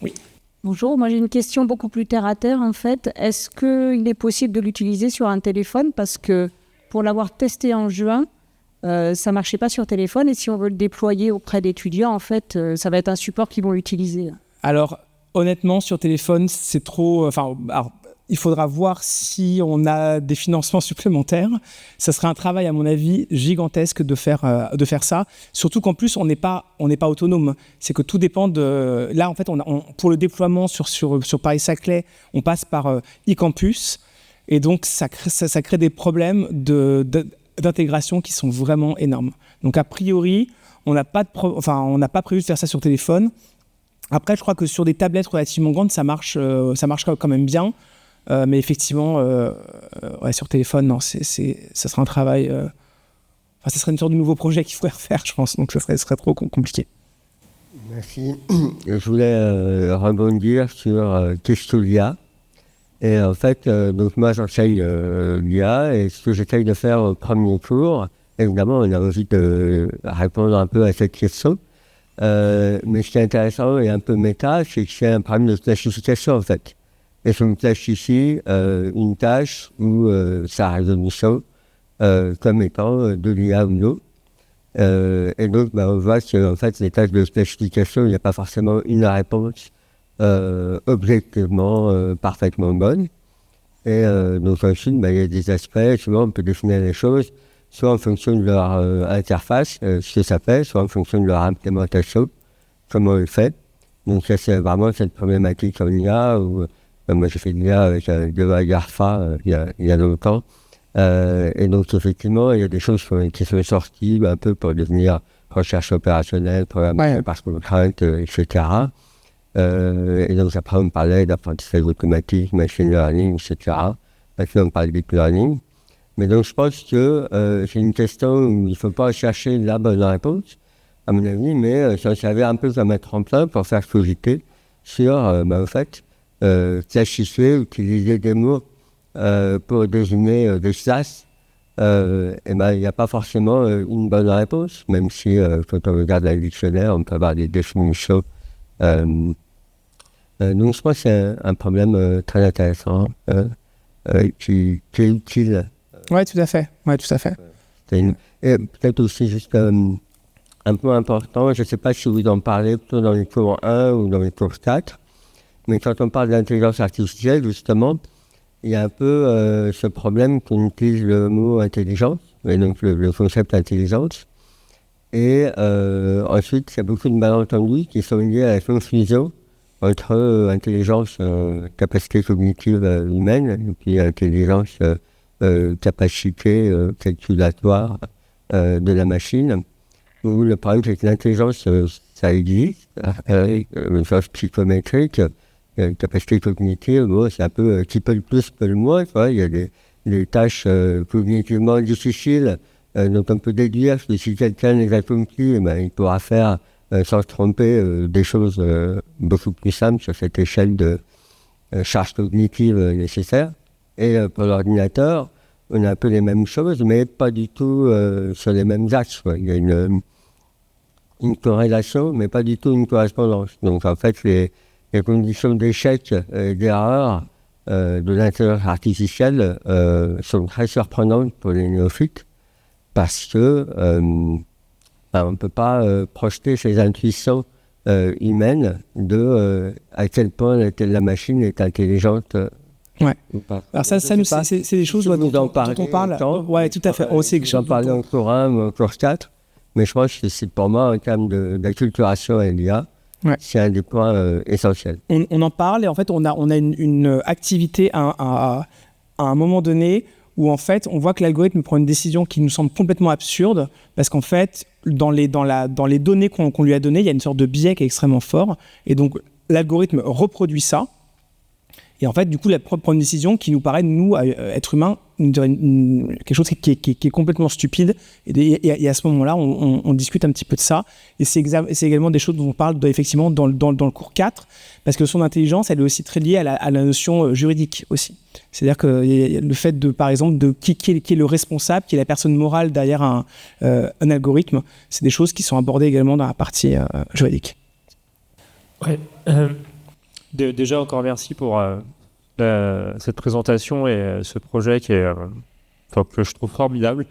Oui. Bonjour, moi j'ai une question beaucoup plus terre à terre en fait. Est-ce qu'il est possible de l'utiliser sur un téléphone? Parce que pour l'avoir testé en juin, ça ne marchait pas sur téléphone, et si on veut le déployer auprès d'étudiants, en fait, ça va être un support qu'ils vont utiliser. Alors honnêtement, sur téléphone, c'est trop... il faudra voir si on a des financements supplémentaires. Ça serait un travail, à mon avis, gigantesque de faire ça. Surtout qu'en plus, on n'est pas autonome. C'est que tout dépend de... Là, en fait, pour le déploiement sur Paris-Saclay, on passe par eCampus. Et donc, ça crée des problèmes d'intégration qui sont vraiment énormes. Donc, a priori, on n'a pas prévu de faire ça sur téléphone. Après, je crois que sur des tablettes relativement grandes, ça marche quand même bien. Mais effectivement, sur téléphone, non, ça serait un travail... ça serait une sorte de nouveau projet qu'il faudrait refaire, je pense. Donc, ce serait trop compliqué. Merci. Je voulais rebondir sur qu'est-ce que l'IA. Et en fait, donc moi, j'enseigne l'IA. Et ce que j'essaye de faire au premier cours, évidemment, on a envie de répondre un peu à cette question. Mais ce qui est intéressant et un peu méta, c'est que c'est un problème de classification, en fait. Et je me classifie une tâche ou sa résolution comme étant de l'IA ou non. Et donc, on voit qu'en fait, les tâches de classification, il n'y a pas forcément une réponse objectivement parfaitement bonne. Et donc ensuite, il y a des aspects, souvent on peut définir les choses, soit en fonction de leur interface, ce que ça fait, soit en fonction de leur implémentation, comment on le fait. Donc ça, c'est vraiment cette problématique en IA où... moi, j'ai fait de l'IA avec Deva Garfa il y a longtemps. Et donc, effectivement, il y a des choses qui sont sorties un peu pour devenir recherche opérationnelle, programmation par contrainte, etc. Et donc, après, on parlait d'apprentissage automatique, machine learning, etc. Maintenant, on parle de deep learning. Mais donc, je pense que c'est une question où il ne faut pas chercher la bonne réponse, à mon avis, mais ça servait un peu comme un tremplin pour faire cogiter sur, en fait, classifier, utiliser des mots pour désigner des classes il n'y a pas forcément une bonne réponse, même si quand on regarde le dictionnaire, on peut avoir des définitions. Donc je pense que c'est un problème très intéressant qui est utile. Ouais, tout à fait. Ouais, tout à fait. Et peut-être aussi juste un point important, je ne sais pas si vous en parlez plutôt dans les cours 1 ou dans les cours 4, mais quand on parle d'intelligence artificielle, justement, il y a un peu ce problème qu'on utilise le mot intelligence, et donc le concept intelligence. Et ensuite, il y a beaucoup de malentendus qui sont liés à la confusion entre intelligence, capacité cognitive humaine, et puis intelligence, capacité calculatoire de la machine. Où le problème, c'est que l'intelligence, ça existe, l'intelligence psychométrique, capacité cognitive, bon, c'est un peu qui peut le plus, peut le moins. Il y a des tâches cognitivement difficiles dont on peut déduire que si quelqu'un les accomplit, il pourra faire sans se tromper des choses beaucoup plus simples sur cette échelle de charge cognitive nécessaire. Et pour l'ordinateur, on a un peu les mêmes choses, mais pas du tout sur les mêmes axes. Il y a une corrélation, mais pas du tout une correspondance. Donc en fait, les conditions d'échec et d'erreur de l'intelligence artificielle sont très surprenantes pour les néophytes, parce que on ne peut pas projeter ses intuitions humaines de à quel point la machine est intelligente. Ouais. Alors ça c'est des choses dont on parle. Ouais, tout à fait. On sait que j'en parlais en cours 1 ou en cours 4, mais je pense que c'est pour moi en termes d'acculturation à l'IA, c'est un des points essentiels. On en parle et en fait on a une activité à un moment donné où en fait on voit que l'algorithme prend une décision qui nous semble complètement absurde, parce qu'en fait dans les données qu'on lui a données, il y a une sorte de biais qui est extrêmement fort, et donc l'algorithme reproduit ça. Et en fait, du coup, la prend une décision qui nous paraît, nous, êtres humains, quelque chose qui est complètement stupide. Et à ce moment-là, on discute un petit peu de ça. Et c'est également des choses dont on parle effectivement dans le cours 4, parce que son intelligence, elle est aussi très liée à la notion juridique aussi. C'est-à-dire que le fait par exemple, qui est le responsable, qui est la personne morale derrière un algorithme, c'est des choses qui sont abordées également dans la partie juridique. Ouais. Déjà, encore merci pour cette présentation et ce projet que je trouve formidable.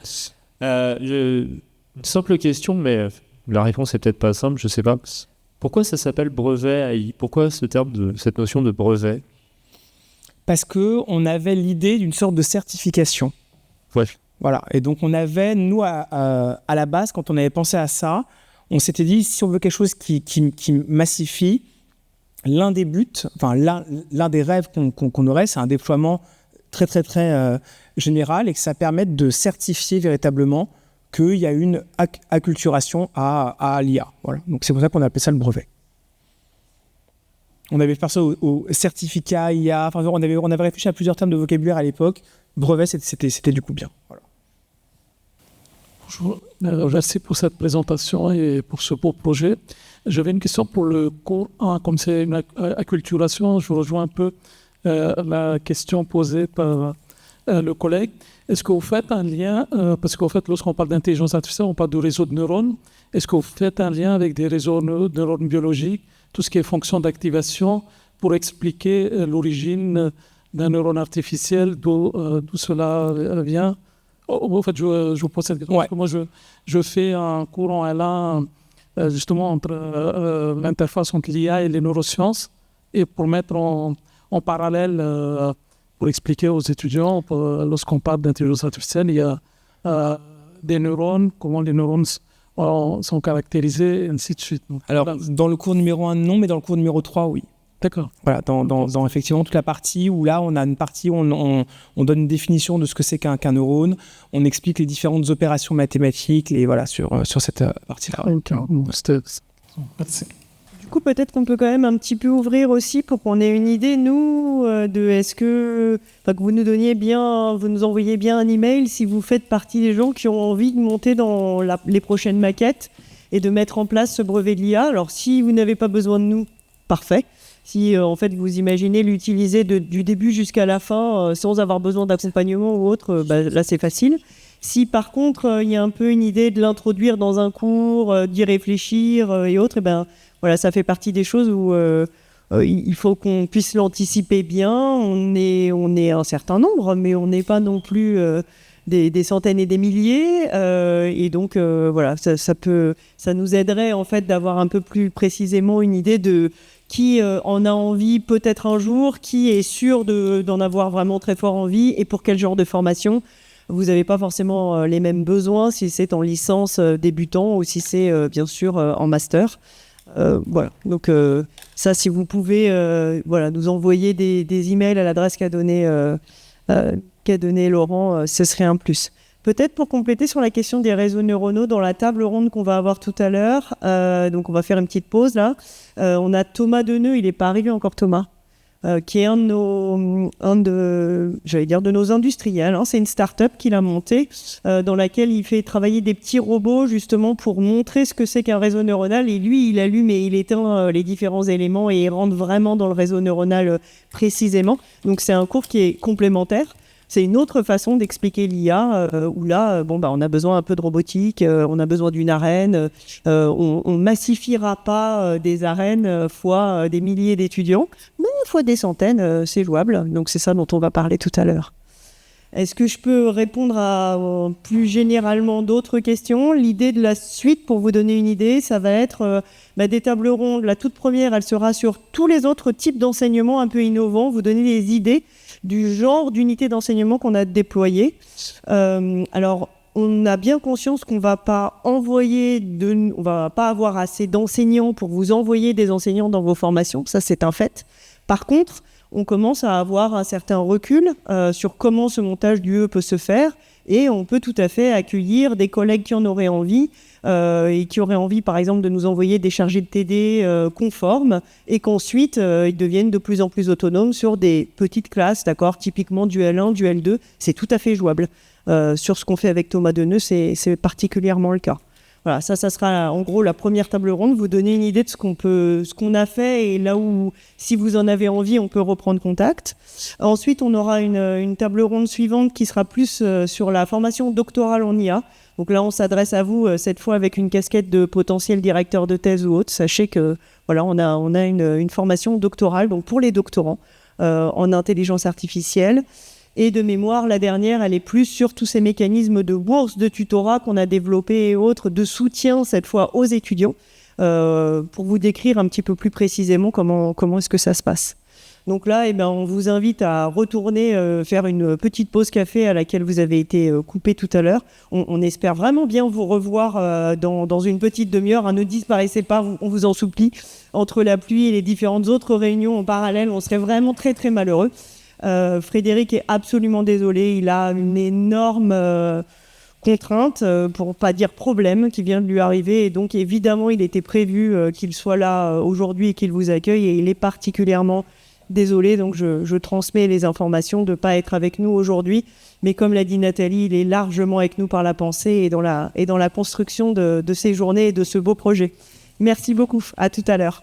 Une simple question, mais la réponse est peut-être pas simple, je sais pas. Pourquoi ça s'appelle brevet AI ? Pourquoi cette notion de brevet ? Parce qu'on avait l'idée d'une sorte de certification. Ouais. Voilà. Et donc, on avait, nous, à la base, quand on avait pensé à ça, on s'était dit, si on veut quelque chose qui massifie, l'un des buts, enfin l'un des rêves qu'on aurait, c'est un déploiement très très très général, et que ça permette de certifier véritablement qu'il y a une acculturation à l'IA. Voilà. Donc c'est pour ça qu'on a appelé ça le brevet. On avait fait ça au certificat IA, enfin, on avait réfléchi à plusieurs termes de vocabulaire à l'époque. Brevet, c'était du coup bien. Voilà. Bonjour, merci pour cette présentation et pour ce beau projet. J'avais une question pour le cours 1, comme c'est une acculturation, je rejoins un peu la question posée par le collègue. Est-ce que vous faites un lien, parce qu'en fait, lorsqu'on parle d'intelligence artificielle, on parle de réseau de neurones. Est-ce que vous faites un lien avec des réseaux de neurones biologiques, tout ce qui est fonction d'activation, pour expliquer l'origine d'un neurone artificiel, d'où cela vient ? En fait, je vous pose cette question. Ouais. Moi, je fais un cours en L1 justement entre l'interface entre l'IA et les neurosciences, et pour mettre en parallèle, pour expliquer aux étudiants, lorsqu'on parle d'intelligence artificielle, il y a des neurones, comment les neurones sont caractérisés, et ainsi de suite. Donc, alors, voilà. dans le cours numéro 1, non, mais dans le cours numéro 3, oui. D'accord. Voilà, dans effectivement toute la partie où là, on a une partie où on donne une définition de ce que c'est qu'un neurone, on explique les différentes opérations mathématiques, et voilà, sur cette partie-là. Okay. Merci. Du coup, peut-être qu'on peut quand même un petit peu ouvrir aussi pour qu'on ait une idée, nous, de est-ce que vous nous envoyez bien un email si vous faites partie des gens qui ont envie de monter dans les prochaines maquettes et de mettre en place ce brevet de l'IA. Alors, si vous n'avez pas besoin de nous, parfait. Si en fait vous imaginez l'utiliser du début jusqu'à la fin sans avoir besoin d'accompagnement ou autre, là c'est facile. Si par contre il y a un peu une idée de l'introduire dans un cours, d'y réfléchir et autres, et ben voilà, ça fait partie des choses où il faut qu'on puisse l'anticiper bien. On est un certain nombre, mais on n'est pas non plus des centaines et des milliers. Et donc voilà, ça nous aiderait en fait d'avoir un peu plus précisément une idée de qui en a envie peut-être un jour, qui est sûr d'en avoir vraiment très fort envie et pour quel genre de formation. Vous n'avez pas forcément les mêmes besoins si c'est en licence débutant ou si c'est bien sûr en master. Voilà, donc ça, si vous pouvez voilà, nous envoyer des emails à l'adresse qu'a donné Laurent, ce serait un plus. Peut-être pour compléter sur la question des réseaux neuronaux, dans la table ronde qu'on va avoir tout à l'heure, donc on va faire une petite pause là, on a Thomas Deneux, il n'est pas arrivé encore Thomas, qui est de nos industriels. Hein. C'est une start-up qu'il a montée dans laquelle il fait travailler des petits robots justement pour montrer ce que c'est qu'un réseau neuronal. Et lui, il allume et il éteint les différents éléments et il rentre vraiment dans le réseau neuronal précisément. Donc c'est un cours qui est complémentaire. C'est une autre façon d'expliquer l'IA où là, on a besoin un peu de robotique, on a besoin d'une arène. On massifiera pas des arènes fois des milliers d'étudiants, mais fois des centaines, c'est jouable. Donc c'est ça dont on va parler tout à l'heure. Est-ce que je peux répondre à plus généralement d'autres questions ? L'idée de la suite, pour vous donner une idée, ça va être des tables rondes. La toute première, elle sera sur tous les autres types d'enseignements un peu innovants, vous donner des idées du genre d'unité d'enseignement qu'on a déployé. Alors, on a bien conscience qu'on va pas on va pas avoir assez d'enseignants pour vous envoyer des enseignants dans vos formations, ça c'est un fait. Par contre, on commence à avoir un certain recul sur comment ce montage d'UE peut se faire et on peut tout à fait accueillir des collègues qui en auraient envie et qui auraient envie, par exemple, de nous envoyer des chargés de TD conformes et qu'ensuite, ils deviennent de plus en plus autonomes sur des petites classes, d'accord, typiquement du L1, du L2, c'est tout à fait jouable. Sur ce qu'on fait avec Thomas Deneux, c'est particulièrement le cas. Voilà, ça sera en gros la première table ronde, vous donner une idée de ce qu'on a fait et là où, si vous en avez envie, on peut reprendre contact. Ensuite, on aura une table ronde suivante qui sera plus sur la formation doctorale en IA. Donc là, on s'adresse à vous cette fois avec une casquette de potentiel directeur de thèse ou autre. Sachez que voilà, on a une formation doctorale, donc pour les doctorants en intelligence artificielle. Et de mémoire, la dernière, elle est plus sur tous ces mécanismes de bourse, de tutorat qu'on a développés et autres, de soutien cette fois aux étudiants, pour vous décrire un petit peu plus précisément comment est-ce que ça se passe. Donc là, on vous invite à retourner faire une petite pause café à laquelle vous avez été coupé tout à l'heure. On espère vraiment bien vous revoir dans une petite demi-heure. Ne disparaissez pas, on vous en supplie. Entre la pluie et les différentes autres réunions en parallèle, on serait vraiment très très malheureux. Frédéric est absolument désolé, il a une énorme contrainte, pour pas dire problème, qui vient de lui arriver et donc évidemment il était prévu qu'il soit là aujourd'hui et qu'il vous accueille et il est particulièrement désolé, donc je transmets les informations de ne pas être avec nous aujourd'hui, mais comme l'a dit Nathalie, il est largement avec nous par la pensée et dans la construction de ces journées et de ce beau projet. Merci beaucoup, à tout à l'heure.